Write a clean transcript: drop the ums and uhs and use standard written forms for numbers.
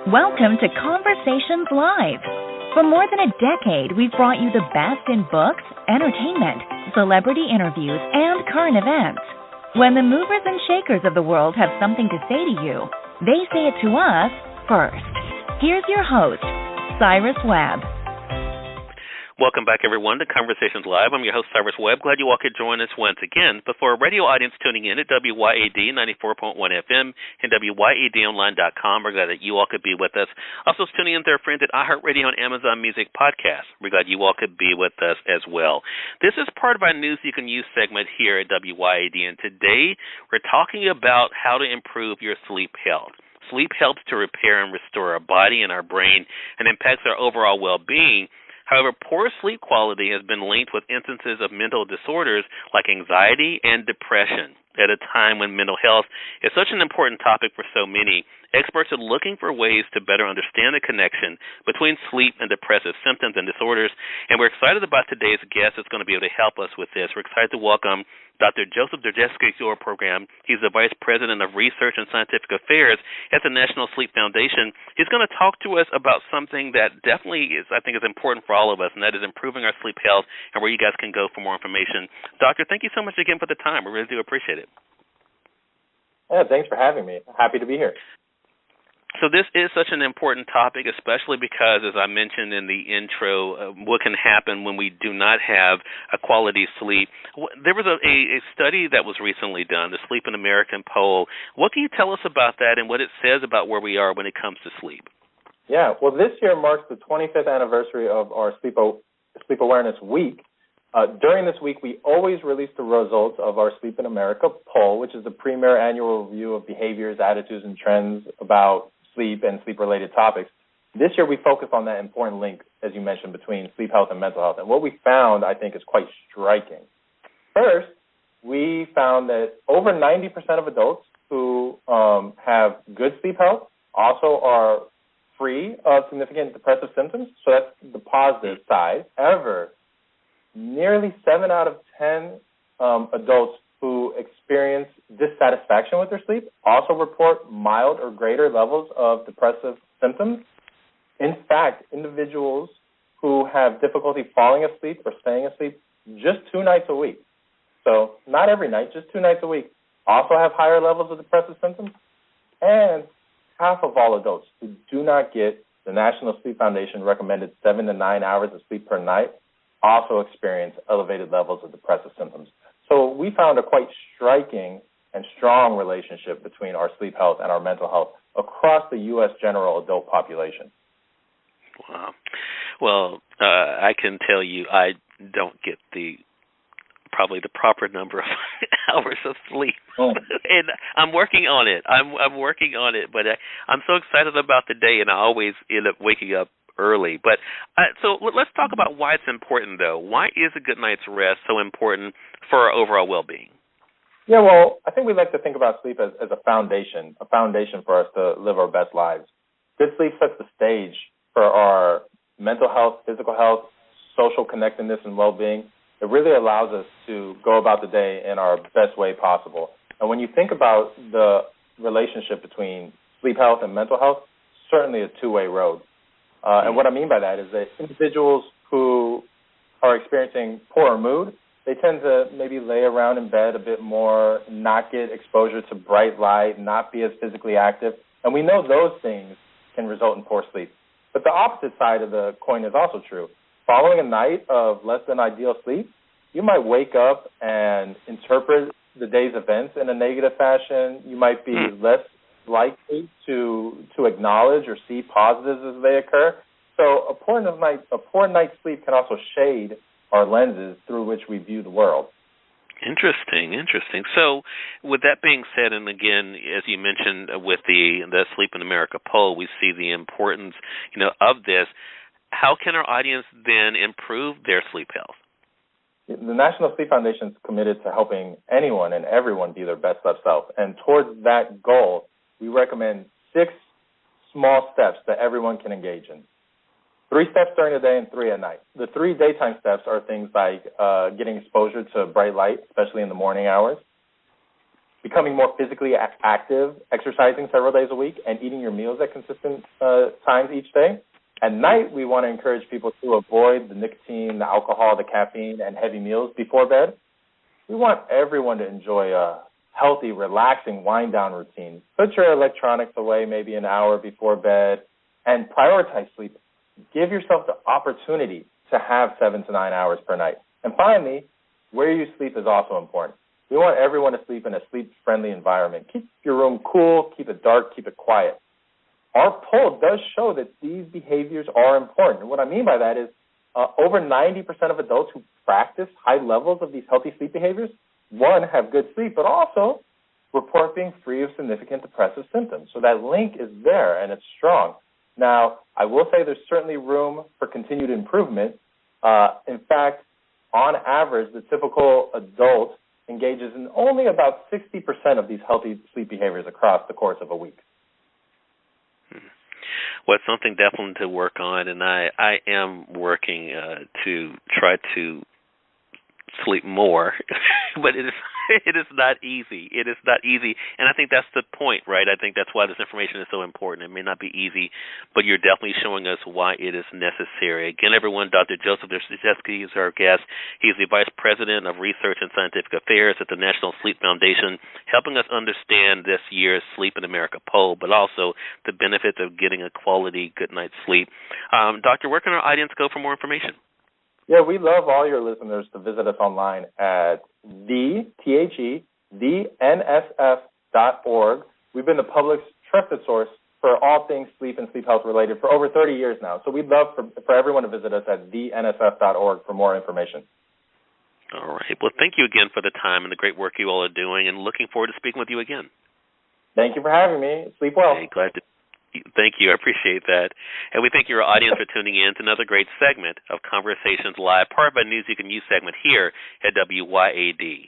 Welcome to Conversations Live. For more than a decade, we've brought you the best in books, entertainment, celebrity interviews, and current events. When the movers and shakers of the world have something to say to you, they say it to us first. Here's your host, Cyrus Webb. Welcome back, everyone, to Conversations Live. I'm your host, Cyrus Webb. Glad you all could join us once again. But for a radio audience tuning in at WYAD 94.1 FM and WYADonline.com, we're glad that you all could be with us. Also tuning in to our friends at iHeartRadio and Amazon Music Podcast. We're glad you all could be with us as well. This is part of our News You Can Use segment here at WYAD, and today we're talking about how to improve your sleep health. Sleep helps to repair and restore our body and our brain and impacts our overall well-being. However, poor sleep quality has been linked with instances of mental disorders like anxiety and depression. At a time when mental health is such an important topic for so many, experts are looking for ways to better understand the connection between sleep and depressive symptoms and disorders, and we're excited about today's guest that's going to be able to help us with this. We're excited to welcome Dr. Dzierzewski to our program. He's the Vice President of Research and Scientific Affairs at the National Sleep Foundation. He's going to talk to us about something that definitely is, I think, is important for all of us, and that is improving our sleep health and where you guys can go for more information. Doctor, thank you so much again for the time. We really do appreciate it. Yeah, thanks for having me. Happy to be here. So this is such an important topic, especially because, as I mentioned in the intro, what can happen when we do not have a quality sleep. There was a study that was recently done, the Sleep in America poll. What can you tell us about that and what it says about where we are when it comes to sleep? Yeah, well, this year marks the 25th anniversary of our Sleep Awareness Week. During this week, we always release the results of our Sleep in America poll, which is the premier annual review of behaviors, attitudes, and trends about sleep and sleep-related topics. This year, we focused on that important link, as you mentioned, between sleep health and mental health. And what we found, I think, is quite striking. First, we found that over 90% of adults who have good sleep health also are free of significant depressive symptoms. So that's the positive side. However, nearly 7 out of 10 adults who experience dissatisfaction with their sleep also report mild or greater levels of depressive symptoms. In fact, individuals who have difficulty falling asleep or staying asleep just 2 nights a week, so not every night, just 2 nights a week, also have higher levels of depressive symptoms. And half of all adults who do not get the National Sleep Foundation recommended 7 to 9 hours of sleep per night also experience elevated levels of depressive symptoms. So we found a quite striking and strong relationship between our sleep health and our mental health across the U.S. general adult population. Wow. Well, I can tell you I don't get probably the proper number of hours of sleep. And I'm working on it. I'm working on it. But I'm so excited about the day, and I always end up waking up early. But so let's talk about why it's important, though. Why is a good night's rest so important for our overall well-being? Yeah, well, I think we like to think about sleep as a foundation for us to live our best lives. Good sleep sets the stage for our mental health, physical health, social connectedness, and well-being. It really allows us to go about the day in our best way possible. And when you think about the relationship between sleep health and mental health, certainly a two-way road. And what I mean by that is that individuals who are experiencing poorer mood, they tend to maybe lay around in bed a bit more, not get exposure to bright light, not be as physically active. And we know those things can result in poor sleep. But the opposite side of the coin is also true. Following a night of less than ideal sleep, you might wake up and interpret the day's events in a negative fashion. You might be less likely to acknowledge or see positives as they occur. So a poor night's sleep can also shade our lenses through which we view the world. Interesting. So with that being said, and again, as you mentioned with the Sleep in America poll, we see the importance, of this. How can our audience then improve their sleep health? The National Sleep Foundation is committed to helping anyone and everyone be their best self. And towards that goal, we recommend 6 small steps that everyone can engage in. 3 steps during the day and 3 at night. The 3 daytime steps are things like getting exposure to bright light, especially in the morning hours, becoming more physically active, exercising several days a week, and eating your meals at consistent times each day. At night, we want to encourage people to avoid the nicotine, the alcohol, the caffeine, and heavy meals before bed. We want everyone to enjoy a healthy, relaxing wind-down routine. Put your electronics away maybe an hour before bed and prioritize sleep. Give yourself the opportunity to have 7 to 9 hours per night. And finally, where you sleep is also important. We want everyone to sleep in a sleep-friendly environment. Keep your room cool, keep it dark, keep it quiet. Our poll does show that these behaviors are important. And what I mean by that is over 90% of adults who practice high levels of these healthy sleep behaviors, one, have good sleep, but also report being free of significant depressive symptoms. So that link is there, and it's strong. Now, I will say there's certainly room for continued improvement. In fact, on average, the typical adult engages in only about 60% of these healthy sleep behaviors across the course of a week. Well, it's something definitely to work on, and I am working to try to sleep more, but it is not easy. It is not easy, and I think that's the point, right? I think that's why this information is so important. It may not be easy, but you're definitely showing us why it is necessary. Again, everyone, Dr. Joseph Dzierzewski is our guest. He's the Vice President of Research and Scientific Affairs at the National Sleep Foundation, helping us understand this year's Sleep in America poll, but also the benefits of getting a quality good night's sleep. Doctor, where can our audience go for more information? Yeah, we love all your listeners to visit us online at theNSF.org. We've been the public's trusted source for all things sleep and sleep health related for over 30 years now. So we'd love for everyone to visit us at theNSF.org for more information. All right. Well, thank you again for the time and the great work you all are doing, and looking forward to speaking with you again. Thank you for having me. Sleep well. Okay, glad to. Thank you. I appreciate that. And we thank your audience for tuning in to another great segment of Conversations Live, part of a News You Can Use segment here at WYAD.